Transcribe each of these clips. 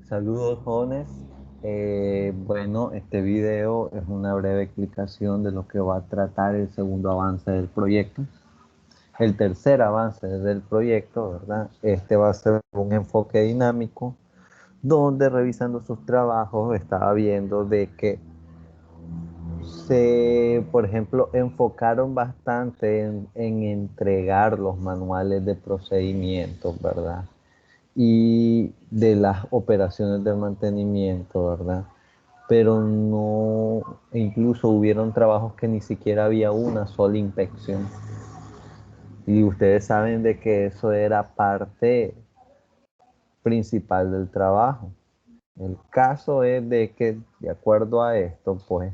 Saludos, jóvenes. Bueno, este video es una breve explicación de lo que va a tratar el segundo avance del proyecto. El tercer avance del proyecto, ¿verdad? Este va a ser un enfoque dinámico, donde revisando sus trabajos estaba viendo de que por ejemplo, enfocaron bastante en entregar los manuales de procedimientos, ¿verdad? Y de las operaciones de mantenimiento, ¿verdad? Pero no, e incluso hubieron trabajos que ni siquiera había una sola inspección. Y ustedes saben de que eso era parte principal del trabajo. El caso es de que, de acuerdo a esto, pues,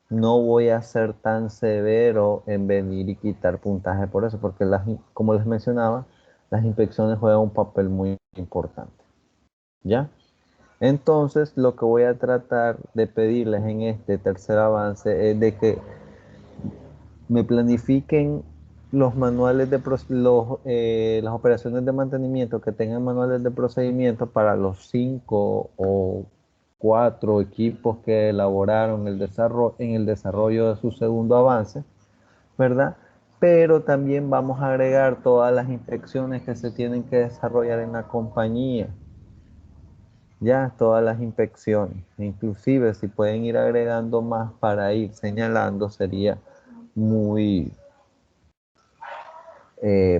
no voy a ser tan severo en venir y quitar puntaje por eso, porque como les mencionaba, las inspecciones juegan un papel muy importante. ¿Ya? Entonces, lo que voy a tratar de pedirles en este tercer avance es de que me planifiquen los manuales las operaciones de mantenimiento que tengan manuales de procedimiento para los 5 o 4 equipos que elaboraron en el desarrollo de su segundo avance, ¿verdad? Pero también vamos a agregar todas las inspecciones que se tienen que desarrollar en la compañía. Ya todas las inspecciones, inclusive si pueden ir agregando más para ir señalando, sería muy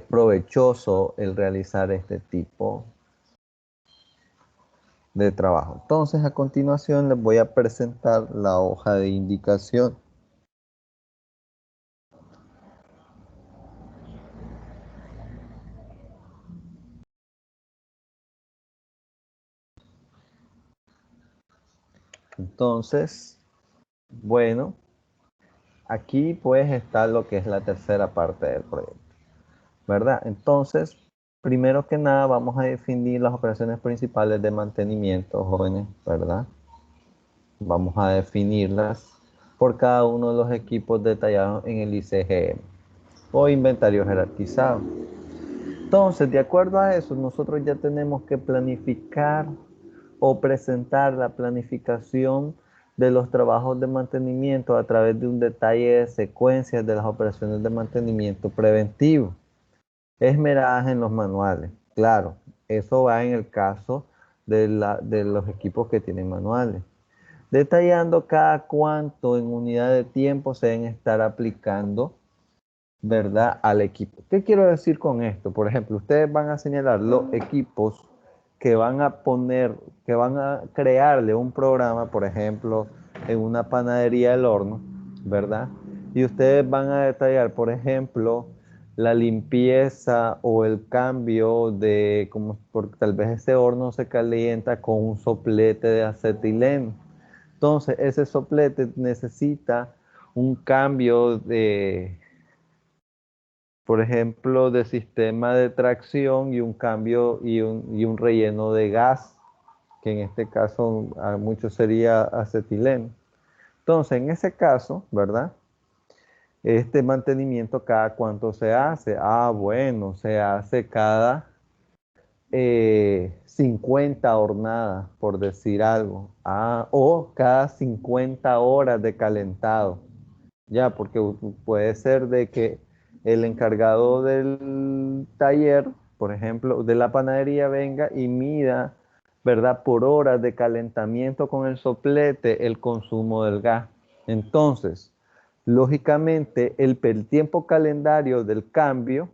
provechoso el realizar este tipo de trabajo. Entonces, a continuación les voy a presentar la hoja de indicación. Entonces, bueno, aquí pues está lo que es la tercera parte del proyecto, ¿verdad? Entonces, primero que nada vamos a definir las operaciones principales de mantenimiento, jóvenes, ¿verdad? Vamos a definirlas por cada uno de los equipos detallados en el ICGM o inventario jerarquizado. Entonces, de acuerdo a eso, nosotros ya tenemos que planificar o presentar la planificación de los trabajos de mantenimiento a través de un detalle de secuencias de las operaciones de mantenimiento preventivo, esmeradas en los manuales. Claro, eso va en el caso de los equipos que tienen manuales. Detallando cada cuánto en unidad de tiempo se deben estar aplicando, ¿verdad? Al equipo. ¿Qué quiero decir con esto? Por ejemplo, ustedes van a señalar los equipos que van a poner, que van a crearle un programa, por ejemplo, en una panadería del horno, ¿verdad? Y ustedes van a detallar, por ejemplo, la limpieza o el cambio de, como porque tal vez ese horno se calienta con un soplete de acetileno. Entonces, ese soplete necesita un cambio de, por ejemplo, de sistema de tracción y un cambio y un relleno de gas, que en este caso a muchos sería acetileno. Entonces, en ese caso, ¿verdad? Este mantenimiento, ¿cada cuánto se hace? Ah, bueno, se hace cada 50 hornadas, por decir algo. Ah, o cada 50 horas de calentado. Ya, porque puede ser de que el encargado del taller, por ejemplo, de la panadería, venga y mida, ¿verdad? Por horas de calentamiento con el soplete el consumo del gas. Entonces, lógicamente, el tiempo calendario del cambio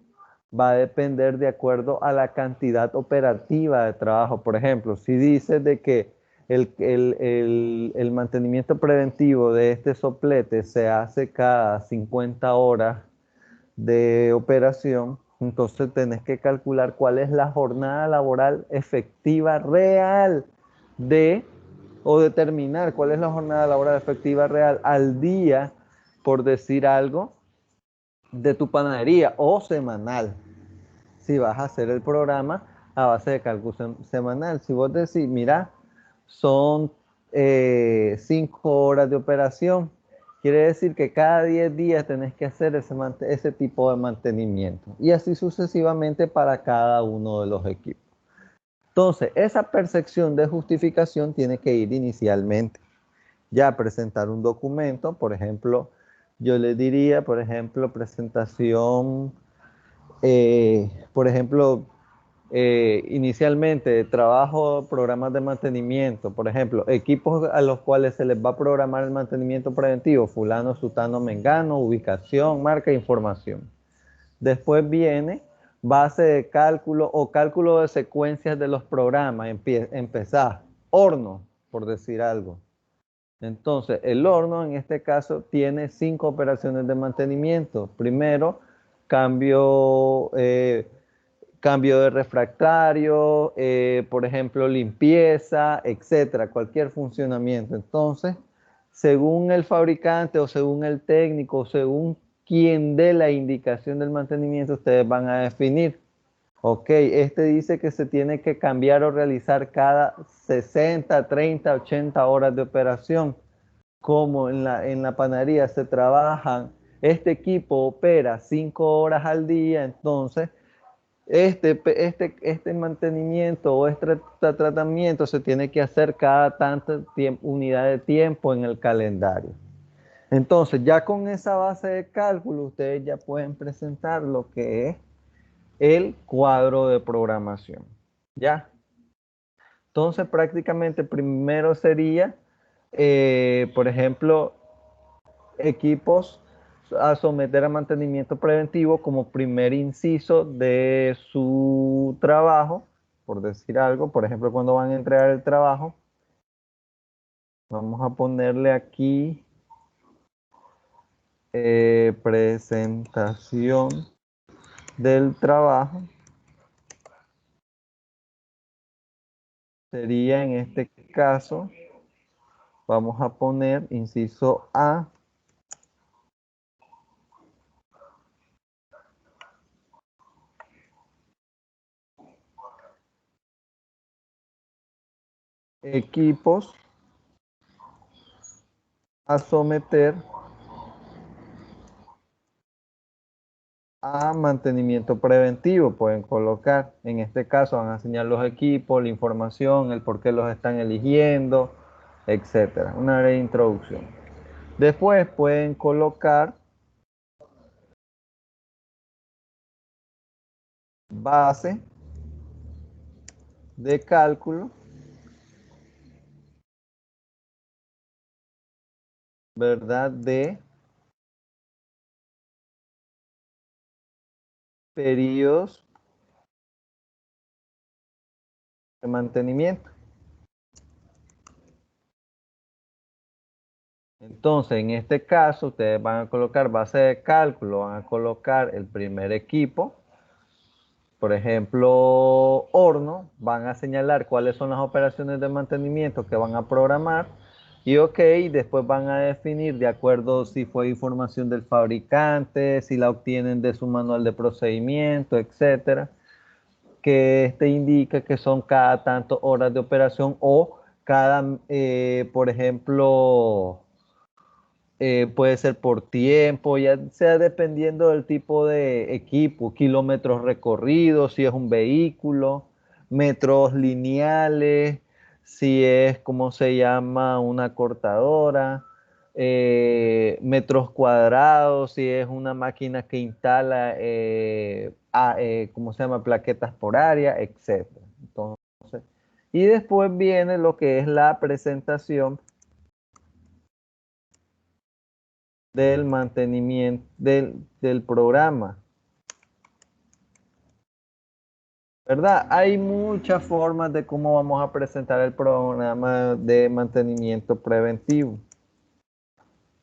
va a depender de acuerdo a la cantidad operativa de trabajo. Por ejemplo, si dices de que el mantenimiento preventivo de este soplete se hace cada 50 horas de operación, entonces tenés que calcular cuál es la jornada laboral efectiva real de, o determinar cuál es la jornada laboral efectiva real al día, por decir algo, de tu panadería o semanal. Si vas a hacer el programa a base de cálculo semanal. Si vos decís, mira, son 5 horas de operación, quiere decir que cada 10 días tenés que hacer ese tipo de mantenimiento. Y así sucesivamente para cada uno de los equipos. Entonces, esa percepción de justificación tiene que ir inicialmente. Ya presentar un documento, por ejemplo, yo le diría, por ejemplo, presentación, por ejemplo, inicialmente trabajo programas de mantenimiento, por ejemplo, equipos a los cuales se les va a programar el mantenimiento preventivo, fulano, sutano, mengano, ubicación, marca, información. Después viene base de cálculo o cálculo de secuencias de los programas, empezar, horno, por decir algo. Entonces, el horno en este caso tiene 5 operaciones de mantenimiento. Primero, cambio, cambio de refractario, por ejemplo, limpieza, etcétera, cualquier funcionamiento. Entonces, según el fabricante o según el técnico, o según quien dé la indicación del mantenimiento, ustedes van a definir. Ok, este dice que se tiene que cambiar o realizar cada 60, 30, 80 horas de operación. Como en la panadería se trabajan, este equipo opera 5 horas al día, entonces este mantenimiento o este tratamiento se tiene que hacer cada tanta unidad de tiempo en el calendario. Entonces, ya con esa base de cálculo, ustedes ya pueden presentar lo que es el cuadro de programación. ¿Ya? Entonces, prácticamente primero sería, por ejemplo, equipos a someter a mantenimiento preventivo como primer inciso de su trabajo, por decir algo, por ejemplo, cuando van a entregar el trabajo, vamos a ponerle aquí presentación del trabajo, sería en este caso, vamos a poner inciso A, equipos a someter a mantenimiento preventivo. Pueden colocar, en este caso van a enseñar los equipos, la información, el por qué los están eligiendo, etcétera. Una breve introducción. Después pueden colocar base de cálculo, ¿verdad? De periodos de mantenimiento. Entonces, en este caso, ustedes van a colocar base de cálculo, van a colocar el primer equipo, por ejemplo, horno, van a señalar cuáles son las operaciones de mantenimiento que van a programar y ok, después van a definir de acuerdo si fue información del fabricante, si la obtienen de su manual de procedimiento, etcétera, que este indica que son cada tanto horas de operación o cada, por ejemplo, puede ser por tiempo, ya sea dependiendo del tipo de equipo, kilómetros recorridos, si es un vehículo, metros lineales, si es, ¿cómo se llama? Una cortadora, metros cuadrados, si es una máquina que instala, ¿cómo se llama? Plaquetas por área, etcétera. Entonces, y después viene lo que es la presentación del mantenimiento del programa, ¿verdad? Hay muchas formas de cómo vamos a presentar el programa de mantenimiento preventivo,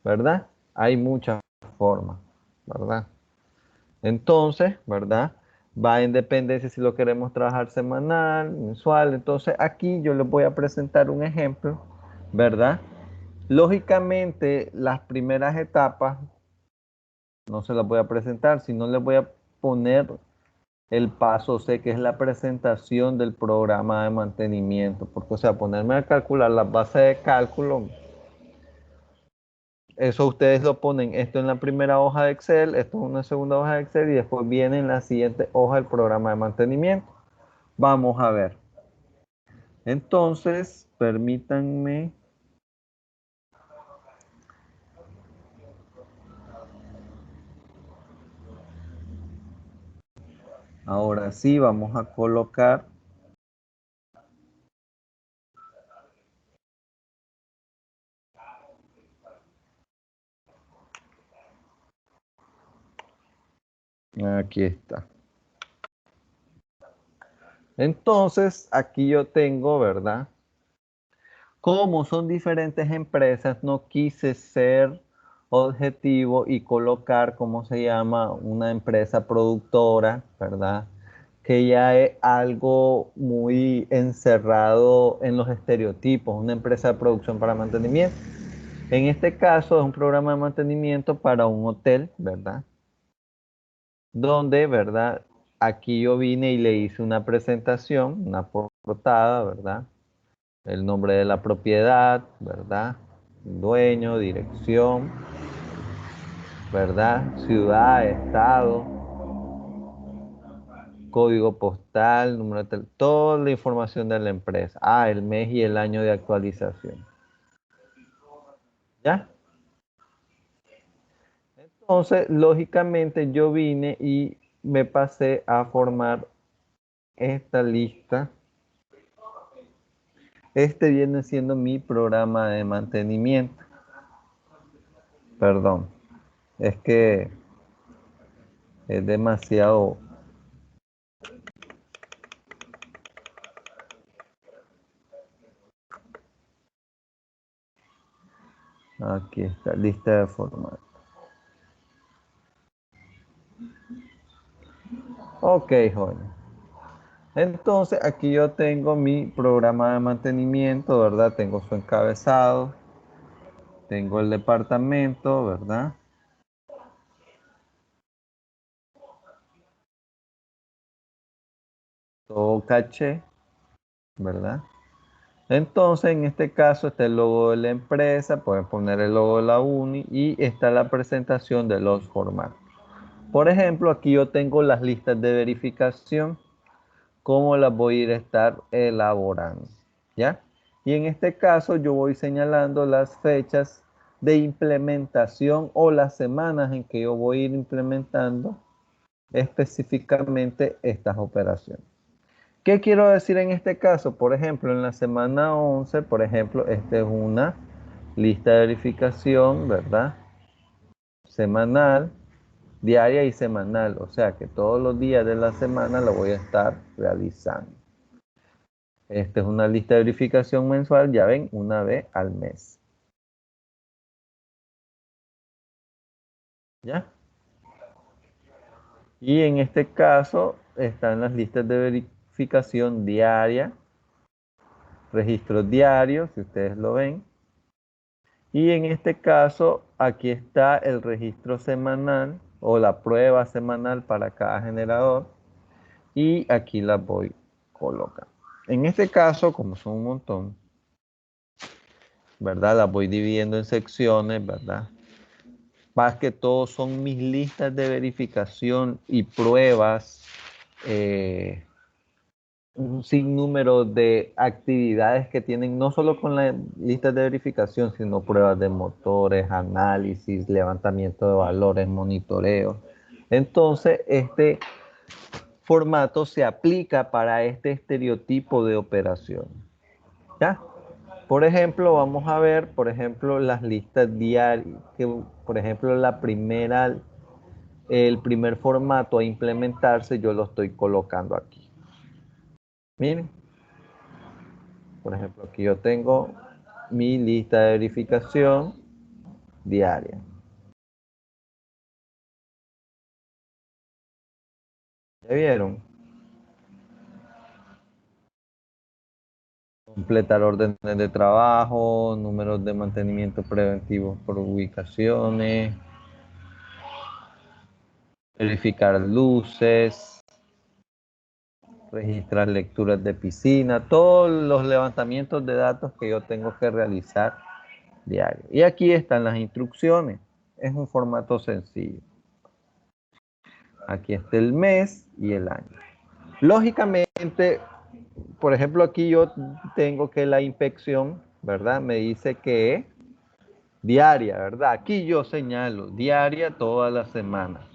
¿verdad? Hay muchas formas, ¿verdad? Entonces, ¿verdad? Va en dependencia si lo queremos trabajar semanal, mensual. Entonces, aquí yo les voy a presentar un ejemplo, ¿verdad? Lógicamente, las primeras etapas no se las voy a presentar, sino les voy a poner el paso C, que es la presentación del programa de mantenimiento. Porque, o sea, ponerme a calcular las bases de cálculo, eso ustedes lo ponen esto en la primera hoja de Excel, esto en una segunda hoja de Excel y después viene en la siguiente hoja el programa de mantenimiento. Vamos a ver. Entonces, permítanme. Ahora sí, vamos a colocar. Aquí está. Entonces, aquí yo tengo, ¿verdad? Como son diferentes empresas, no quise ser objetivo y colocar, ¿cómo se llama? Una empresa productora, ¿verdad? Que ya es algo muy encerrado en los estereotipos, una empresa de producción para mantenimiento. En este caso es un programa de mantenimiento para un hotel, ¿verdad? Donde, ¿verdad? Aquí yo vine y le hice una presentación, una portada, ¿verdad? El nombre de la propiedad, ¿verdad? Dueño, dirección, ¿verdad? Ciudad, estado, código postal, número de teléfono, toda la información de la empresa. Ah, el mes y el año de actualización. ¿Ya? Entonces, lógicamente yo vine y me pasé a formar esta lista. Este viene siendo mi programa de mantenimiento. Perdón, es que es demasiado. Aquí está, lista de formato. Ok, joven. Entonces aquí yo tengo mi programa de mantenimiento, ¿verdad? Tengo su encabezado, tengo el departamento, ¿verdad? Todo caché, ¿verdad? Entonces en este caso está el logo de la empresa, pueden poner el logo de la uni y está la presentación de los formatos. Por ejemplo, aquí yo tengo las listas de verificación, cómo las voy a ir a estar elaborando, ¿ya? Y en este caso yo voy señalando las fechas de implementación o las semanas en que yo voy a ir implementando específicamente estas operaciones. ¿Qué quiero decir en este caso? Por ejemplo, en la semana 11, por ejemplo, esta es una lista de verificación, ¿verdad? Semanal, diaria y semanal. O sea que todos los días de la semana lo voy a estar realizando. Esta es una lista de verificación mensual, ya ven, una vez al mes. ¿Ya? Y en este caso están las listas de verificación diaria, registros diarios, si ustedes lo ven. Y en este caso, aquí está el registro semanal o la prueba semanal para cada generador. Y aquí las voy colocando. En este caso, como son un montón, ¿verdad? Las voy dividiendo en secciones, ¿verdad? Más que todo son mis listas de verificación y pruebas, un sinnúmero de actividades que tienen no solo con las listas de verificación, sino pruebas de motores, análisis, levantamiento de valores, monitoreo. Entonces, este formato se aplica para este estereotipo de operación. ¿Ya? Por ejemplo, vamos a ver, por ejemplo, las listas diarias, que por ejemplo el primer formato a implementarse, yo lo estoy colocando aquí. Miren, por ejemplo, aquí yo tengo mi lista de verificación diaria. ¿Ya vieron? Completar órdenes de trabajo, números de mantenimiento preventivo por ubicaciones, verificar luces, registrar lecturas de piscina, todos los levantamientos de datos que yo tengo que realizar diario. Y aquí están las instrucciones. Es un formato sencillo. Aquí está el mes y el año. Lógicamente, por ejemplo, aquí yo tengo que la inspección, ¿verdad? Me dice que diaria, ¿verdad? Aquí yo señalo diaria toda la semana,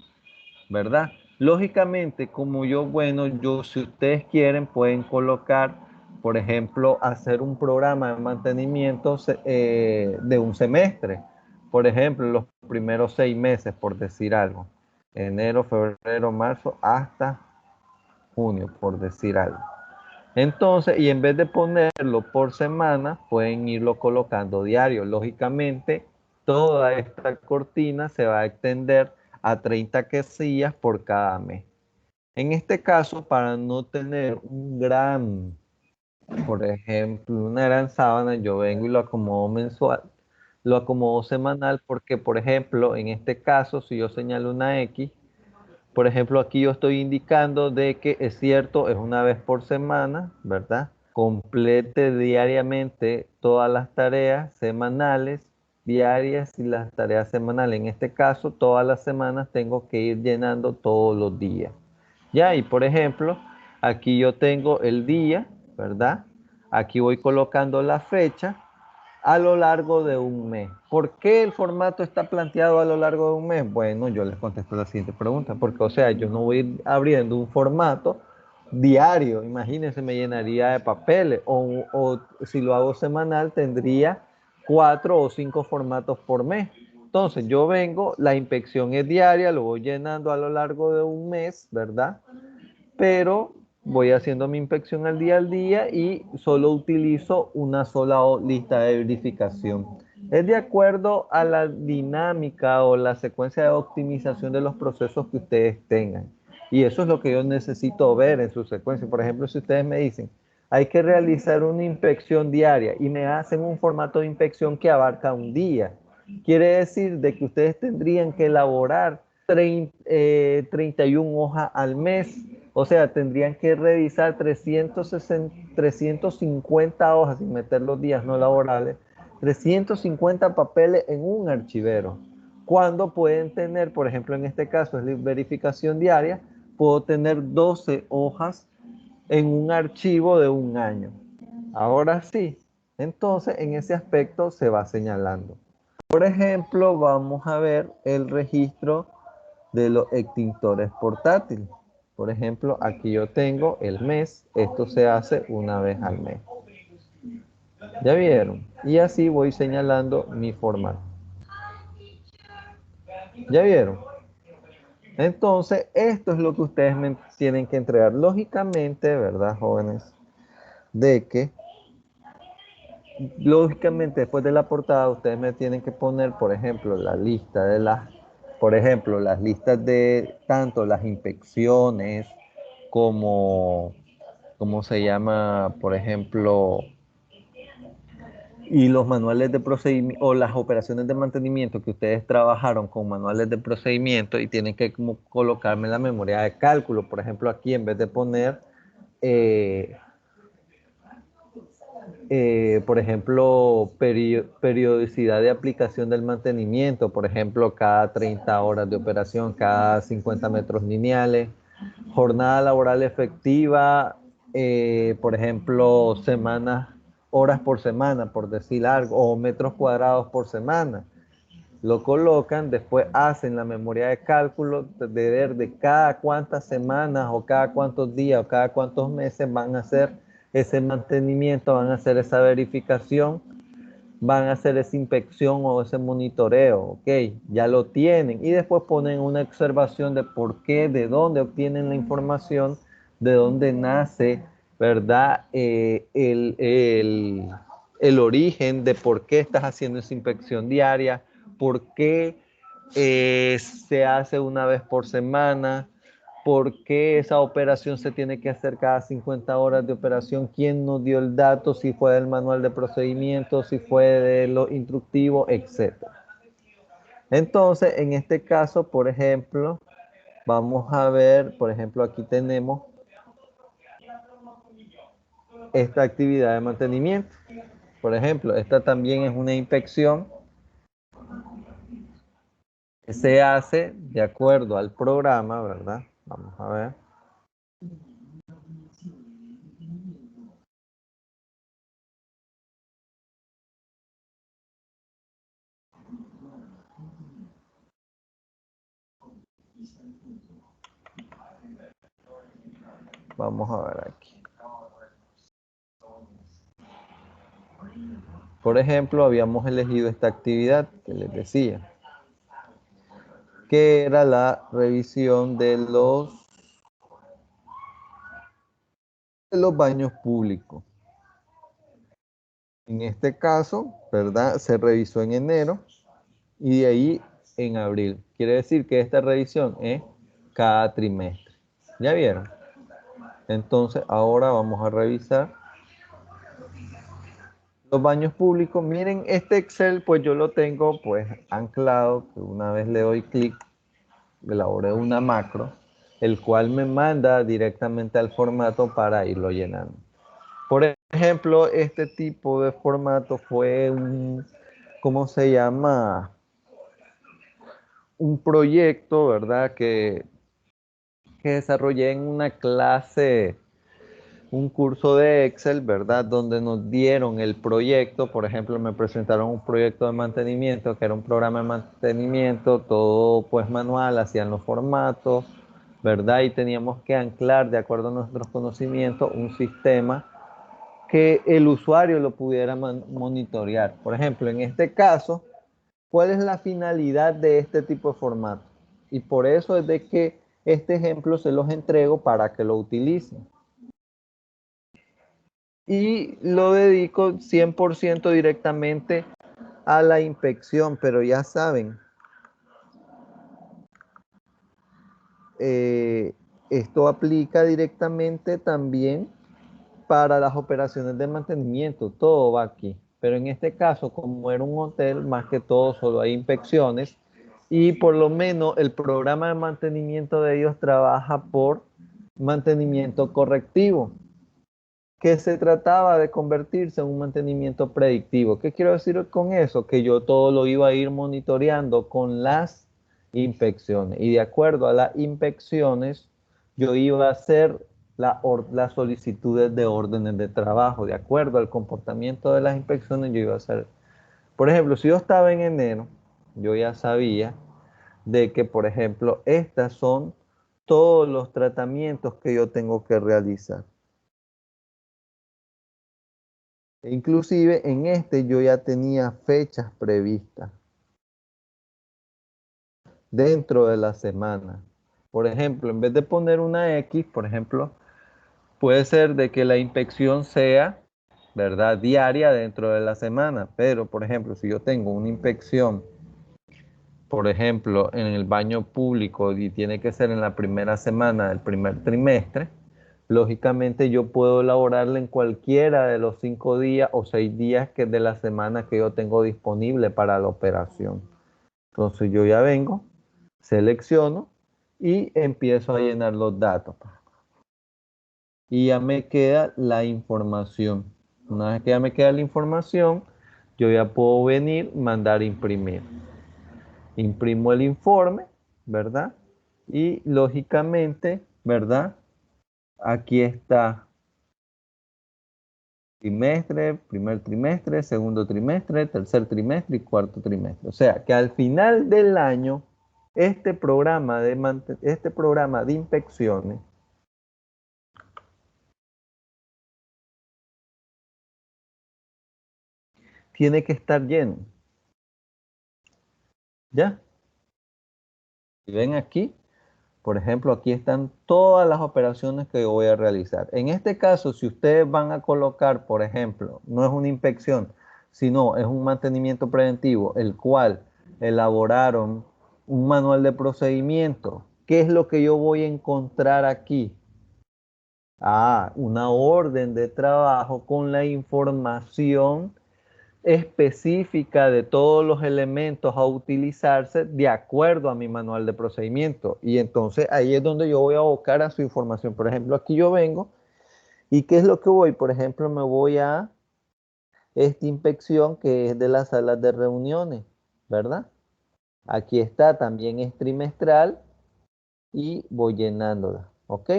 ¿verdad? Lógicamente, como yo, bueno, yo, si ustedes quieren, pueden colocar, por ejemplo, hacer un programa de mantenimiento de un semestre. Por ejemplo, los primeros 6 meses, por decir algo. Enero, febrero, marzo, hasta junio, por decir algo. Entonces, y en vez de ponerlo por semana, pueden irlo colocando diario. Lógicamente, toda esta cortina se va a extender a 30 casillas por cada mes. En este caso, para no tener un gran, por ejemplo, una gran sábana, yo vengo y lo acomodo mensual, lo acomodo semanal, porque, por ejemplo, en este caso, si yo señalo una X, por ejemplo, aquí yo estoy indicando de que es cierto, es una vez por semana, ¿verdad? Complete diariamente todas las tareas semanales, diarias y las tareas semanales. En este caso, todas las semanas tengo que ir llenando todos los días. Ya, y por ejemplo, aquí yo tengo el día, ¿verdad? Aquí voy colocando la fecha a lo largo de un mes. ¿Por qué el formato está planteado a lo largo de un mes? Bueno, yo les contesto la siguiente pregunta, porque o sea, yo no voy a ir abriendo un formato diario, imagínense, me llenaría de papeles, o si lo hago semanal, tendría 4 o 5 formatos por mes. Entonces, yo vengo, la inspección es diaria, lo voy llenando a lo largo de un mes, ¿verdad? Pero voy haciendo mi inspección al día y solo utilizo una sola lista de verificación. Es de acuerdo a la dinámica o la secuencia de optimización de los procesos que ustedes tengan. Y eso es lo que yo necesito ver en su secuencia. Por ejemplo, si ustedes me dicen, hay que realizar una inspección diaria y me hacen un formato de inspección que abarca un día. Quiere decir de que ustedes tendrían que elaborar 31 hojas al mes. O sea, tendrían que revisar 350 hojas sin meter los días no laborales, 350 papeles en un archivero. Cuando pueden tener, por ejemplo, en este caso es verificación diaria, puedo tener 12 hojas en un archivo de un año. Ahora sí, entonces en ese aspecto se va señalando. Por ejemplo, vamos a ver el registro de los extintores portátiles. Por ejemplo, aquí yo tengo el mes, esto se hace una vez al mes. ¿Ya vieron? Y así voy señalando mi formato. ¿Ya vieron? Entonces, esto es lo que ustedes me tienen que entregar. Lógicamente, ¿verdad, jóvenes? De que, lógicamente, después de la portada, ustedes me tienen que poner, por ejemplo, la lista de por ejemplo, las listas de tanto las inspecciones como, ¿cómo se llama? Por ejemplo, y los manuales de procedimiento o las operaciones de mantenimiento que ustedes trabajaron con manuales de procedimiento y tienen que como colocarme la memoria de cálculo. Por ejemplo, aquí en vez de poner, eh, por ejemplo, periodicidad de aplicación del mantenimiento, por ejemplo, cada 30 horas de operación, cada 50 metros lineales, jornada laboral efectiva, por ejemplo, semanas, horas por semana, por decir algo, o metros cuadrados por semana. Lo colocan, después hacen la memoria de cálculo de ver de cada cuántas semanas o cada cuántos días o cada cuántos meses van a hacer ese mantenimiento, van a hacer esa verificación, van a hacer esa inspección o ese monitoreo, ok, ya lo tienen y después ponen una observación de por qué, de dónde obtienen la información, de dónde nace, ¿verdad? El origen de por qué estás haciendo esa inspección diaria, por qué se hace una vez por semana, por qué esa operación se tiene que hacer cada 50 horas de operación, quién nos dio el dato, si fue del manual de procedimiento, si fue de lo instructivo, etc. Entonces, en este caso, por ejemplo, vamos a ver, por ejemplo, aquí tenemos esta actividad de mantenimiento. Por ejemplo, esta también es una inspección que se hace de acuerdo al programa, ¿verdad? Vamos a ver. Vamos a ver aquí. Por ejemplo, habíamos elegido esta actividad que les decía, que era la revisión de los baños públicos. En este caso, ¿verdad? Se revisó en enero y de ahí en abril. Quiere decir que esta revisión es cada trimestre. ¿Ya vieron? Entonces, ahora vamos a revisar los baños públicos. Miren, este Excel, pues yo lo tengo pues anclado, que una vez le doy clic, elaboré una macro, el cual me manda directamente al formato para irlo llenando. Por ejemplo, este tipo de formato fue un, ¿cómo se llama? Un proyecto, ¿verdad? Que desarrollé en una clase, un curso de Excel, ¿verdad? Donde nos dieron el proyecto, por ejemplo, me presentaron un proyecto de mantenimiento, que era un programa de mantenimiento, todo pues manual, hacían los formatos, ¿verdad? Y teníamos que anclar, de acuerdo a nuestros conocimientos, un sistema que el usuario lo pudiera monitorear. Por ejemplo, en este caso, ¿cuál es la finalidad de este tipo de formato? Y por eso es de que este ejemplo se los entrego para que lo utilicen. Y lo dedico 100% directamente a la inspección, pero ya saben, eh, esto aplica directamente también para las operaciones de mantenimiento, todo va aquí. Pero en este caso, como era un hotel, más que todo solo hay inspecciones y por lo menos el programa de mantenimiento de ellos trabaja por mantenimiento correctivo, que se trataba de convertirse en un mantenimiento predictivo. ¿Qué quiero decir con eso? Que yo todo lo iba a ir monitoreando con las inspecciones y de acuerdo a las inspecciones yo iba a hacer las solicitudes de órdenes de trabajo. De acuerdo al comportamiento de las inspecciones yo iba a hacer. Por ejemplo, si yo estaba en enero, yo ya sabía de que, por ejemplo, estas son todos los tratamientos que yo tengo que realizar. Inclusive en este yo ya tenía fechas previstas dentro de la semana. Por ejemplo, en vez de poner una X, por ejemplo, puede ser de que la inspección sea, ¿verdad?, diaria dentro de la semana. Pero, por ejemplo, si yo tengo una inspección, por ejemplo, en el baño público y tiene que ser en la primera semana del primer trimestre, lógicamente yo puedo elaborarla en cualquiera de los 5 días o 6 días que de la semana que yo tengo disponible para la operación. Entonces yo ya vengo, selecciono y empiezo a llenar los datos. Y ya me queda la información. Una vez que ya me queda la información, yo ya puedo venir, mandar a imprimir. Imprimo el informe, ¿verdad? Y lógicamente, ¿verdad? Aquí está trimestre, primer trimestre, segundo trimestre, tercer trimestre y cuarto trimestre. O sea que al final del año, este programa de inspecciones tiene que estar lleno. ¿Ya? Si ven aquí, por ejemplo, aquí están todas las operaciones que voy a realizar. En este caso, si ustedes van a colocar, por ejemplo, no es una inspección, sino es un mantenimiento preventivo, el cual elaboraron un manual de procedimiento. ¿Qué es lo que yo voy a encontrar aquí? Ah, una orden de trabajo con la información específica de todos los elementos a utilizarse de acuerdo a mi manual de procedimiento. Y entonces ahí es donde yo voy a abocar a su información. Por ejemplo, aquí yo vengo y ¿qué es lo que voy? Por ejemplo, me voy a esta inspección que es de las salas de reuniones, ¿verdad? Aquí está, también es trimestral y voy llenándola, ¿ok?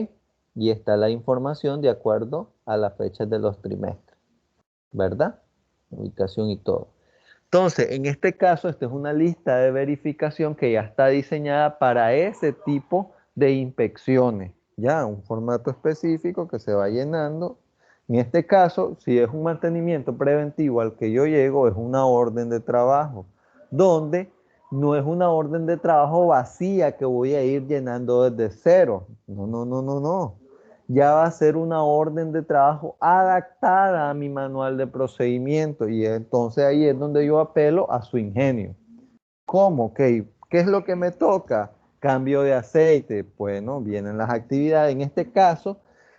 Y está la información de acuerdo a las fechas de los trimestres, ¿verdad? Ubicación y todo. Entonces, en este caso, esta es una lista de verificación que ya está diseñada para ese tipo de inspecciones. ya, un formato específico que se va llenando. En este caso, si es un mantenimiento preventivo al que yo llego, es una orden de trabajo, donde no es una orden de trabajo vacía que voy a ir llenando desde cero. No, no, no, no, no. Ya va a ser una orden de trabajo adaptada a mi manual de procedimiento y entonces ahí es donde yo apelo a su ingenio. ¿Cómo? ¿Qué es lo que me toca? Cambio de aceite. Bueno, vienen las actividades. En este caso,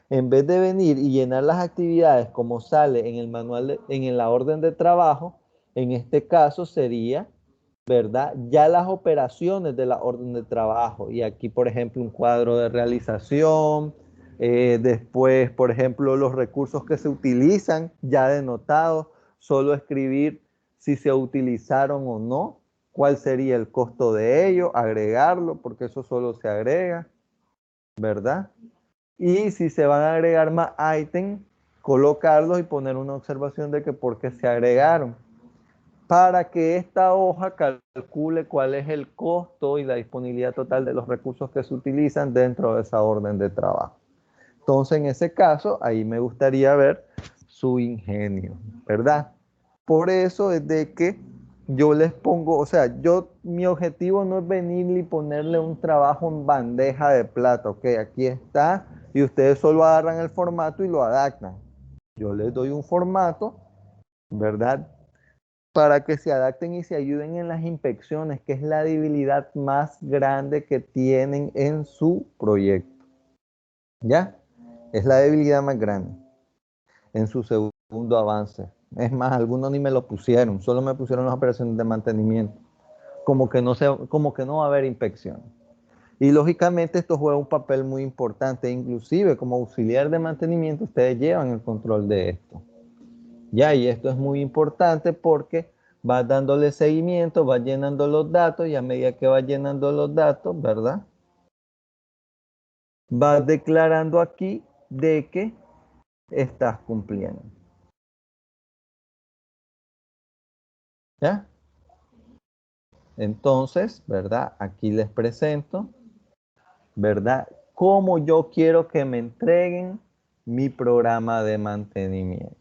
en vez de venir y llenar las actividades como sale en el manual, en la orden de trabajo, en este caso sería, ¿verdad? Ya las operaciones de la orden de trabajo. Y aquí, por ejemplo, un cuadro de realización. Después, por ejemplo, los recursos que se utilizan ya denotados. Solo escribir si se utilizaron o no, cuál sería el costo de ello, agregarlo, porque eso solo se agrega, ¿verdad? Y si se van a agregar más ítems, colocarlos y poner una observación de que por qué se agregaron, para que esta hoja calcule cuál es el costo y la disponibilidad total de los recursos que se utilizan dentro de esa orden de trabajo. Entonces, en ese caso, ahí me gustaría ver su ingenio, ¿verdad? Por eso es de que yo les pongo, o sea, mi objetivo no es venir y ponerle un trabajo en bandeja de plata, ok, aquí está, y ustedes solo agarran el formato y lo adaptan. Yo les doy un formato, ¿verdad? Para que se adapten y se ayuden en las inspecciones, que es la debilidad más grande que tienen en su proyecto. ¿Ya? Es la debilidad más grande en su segundo avance. Es más, algunos ni me lo pusieron, solo me pusieron las operaciones de mantenimiento. Como que no va a haber inspección. Y lógicamente esto juega un papel muy importante, inclusive como auxiliar de mantenimiento ustedes llevan el control de esto. Ya, y esto es muy importante porque vas dándole seguimiento, vas llenando los datos y a medida que vas llenando los datos, ¿verdad? Vas declarando aquí de que estás cumpliendo. ¿Ya? Entonces, ¿verdad? Aquí les presento, ¿verdad? Cómo yo quiero que me entreguen mi programa de mantenimiento.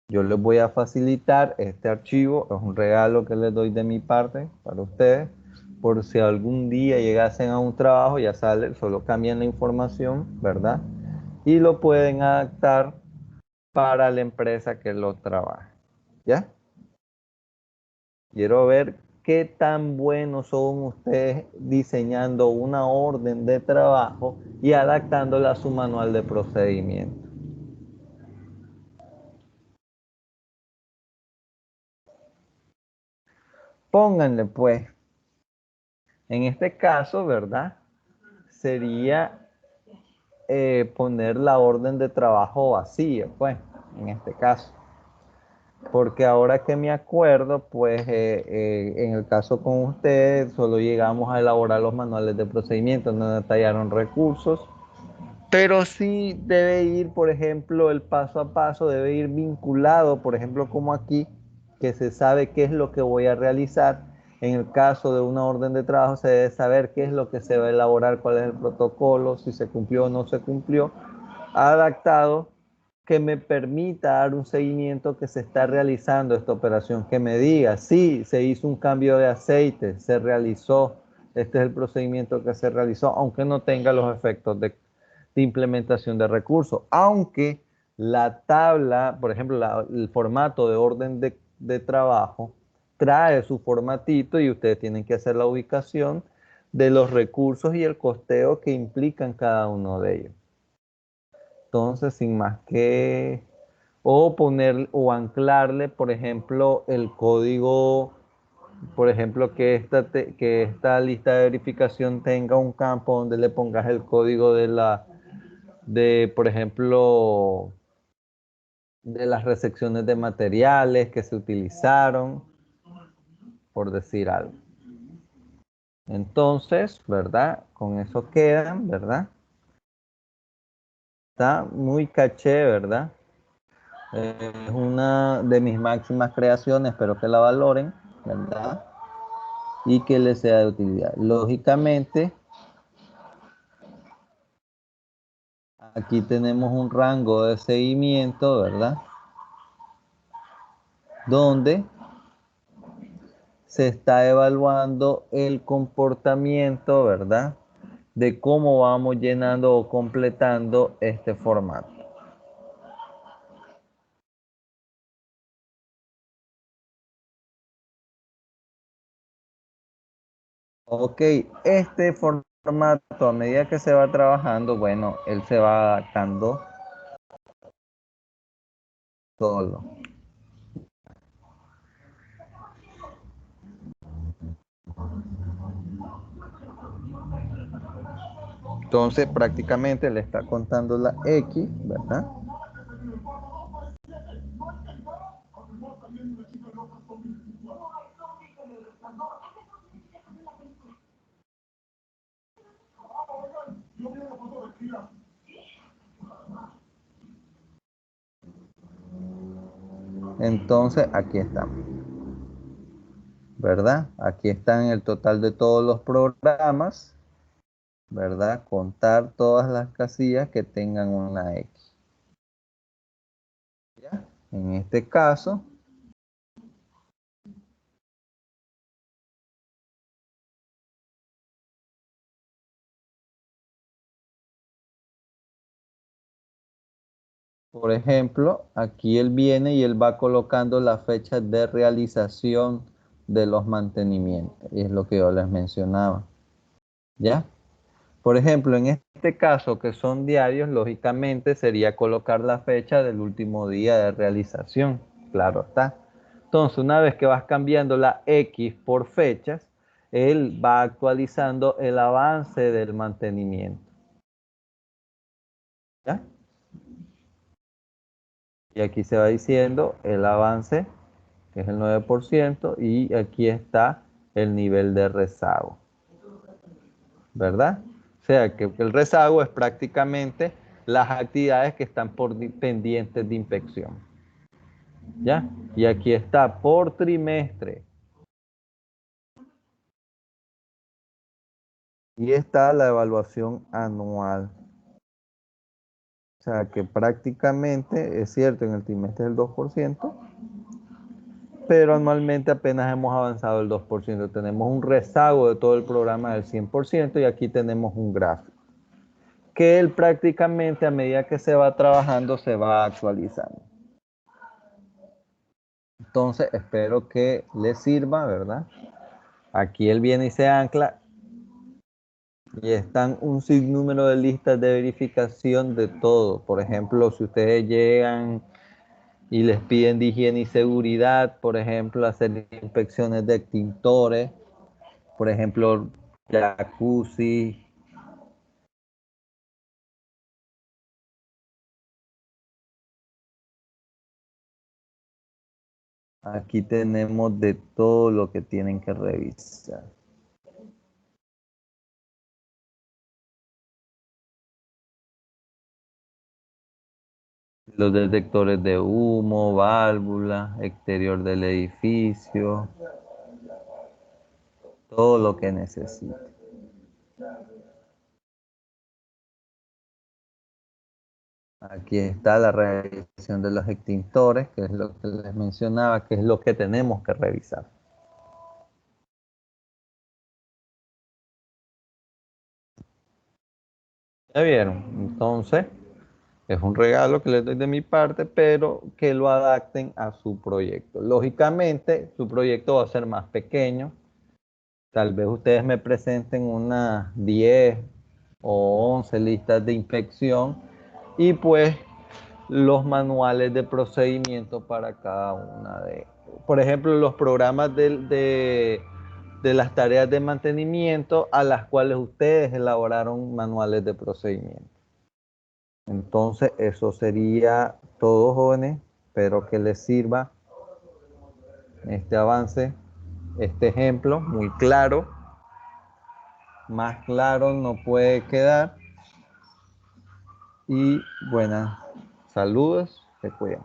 Yo les voy a facilitar este archivo, es un regalo que les doy de mi parte para ustedes, por si algún día llegasen a un trabajo, ya sale, solo cambian la información, ¿verdad? Y lo pueden adaptar para la empresa que lo trabaja, ¿ya? Quiero ver qué tan buenos son ustedes diseñando una orden de trabajo y adaptándola a su manual de procedimiento. Pónganle pues, en este caso, ¿verdad? Sería poner la orden de trabajo vacía, pues, en este caso. Porque ahora que me acuerdo, pues en el caso con ustedes, solo llegamos a elaborar los manuales de procedimiento, no detallaron recursos. Pero sí debe ir, por ejemplo, el paso a paso debe ir vinculado, por ejemplo, como aquí, que se sabe qué es lo que voy a realizar. En el caso de una orden de trabajo se debe saber qué es lo que se va a elaborar, cuál es el protocolo, si se cumplió o no se cumplió, adaptado que me permita dar un seguimiento que se está realizando esta operación, que me diga, sí, se hizo un cambio de aceite, se realizó, este es el procedimiento que se realizó, aunque no tenga los efectos de implementación de recursos, aunque la tabla, por ejemplo, el formato de orden de trabajo trae su formatito y ustedes tienen que hacer la ubicación de los recursos y el costeo que implican cada uno de ellos. Entonces, sin más que, o poner o anclarle, por ejemplo, el código, por ejemplo, que esta lista de verificación tenga un campo donde le pongas el código por ejemplo, de las recepciones de materiales que se utilizaron, por decir algo. Entonces, ¿verdad? Con eso quedan, ¿verdad? Está muy caché, ¿verdad? Es una de mis máximas creaciones, espero que la valoren, ¿verdad? Y que les sea de utilidad. Lógicamente, Aquí tenemos un rango de seguimiento, ¿verdad? Donde se está evaluando el comportamiento, ¿verdad? De cómo vamos llenando o completando este formato. Ok, este formato a medida que se va trabajando, bueno, él se va adaptando solo. Entonces prácticamente le está contando la X, ¿verdad? Entonces aquí estamos, ¿verdad? Aquí están el total de todos los programas, ¿verdad? Contar todas las casillas que tengan una X. ¿Ya? En este caso, por ejemplo, aquí él viene y él va colocando la fecha de realización de los mantenimientos. Y es lo que yo les mencionaba. ¿Ya? Por ejemplo, en este caso que son diarios, lógicamente sería colocar la fecha del último día de realización. Claro está. Entonces, una vez que vas cambiando la X por fechas, él va actualizando el avance del mantenimiento. ¿Ya? Y aquí se va diciendo el avance, que es el 9%, y aquí está el nivel de rezago. ¿Verdad? O sea, que el rezago es prácticamente las actividades que están pendientes de inspección. ¿Ya? Y aquí está por trimestre. Y está la evaluación anual. O sea, que prácticamente es cierto, en el trimestre es el 2%, pero anualmente apenas hemos avanzado el 2%. Tenemos un rezago de todo el programa del 100% y aquí tenemos un gráfico que él prácticamente a medida que se va trabajando se va actualizando. Entonces espero que les sirva, ¿verdad? Aquí él viene y se ancla y están un sinnúmero de listas de verificación de todo. Por ejemplo, si ustedes llegan y les piden de higiene y seguridad, por ejemplo, hacer inspecciones de extintores, por ejemplo, jacuzzi. Aquí tenemos de todo lo que tienen que revisar. Los detectores de humo, válvula, exterior del edificio, todo lo que necesite. Aquí está la revisión de los extintores, que es lo que les mencionaba, que es lo que tenemos que revisar. ¿Ya vieron? Entonces, es un regalo que les doy de mi parte, pero que lo adapten a su proyecto. Lógicamente, su proyecto va a ser más pequeño. Tal vez ustedes me presenten unas 10 o 11 listas de inspección y pues los manuales de procedimiento para cada una de ellas. Por ejemplo, los programas de las tareas de mantenimiento a las cuales ustedes elaboraron manuales de procedimiento. Entonces, eso sería todo, jóvenes. Espero que les sirva este avance, este ejemplo, muy claro. Más claro no puede quedar. Y buenas, saludos, te cuidan.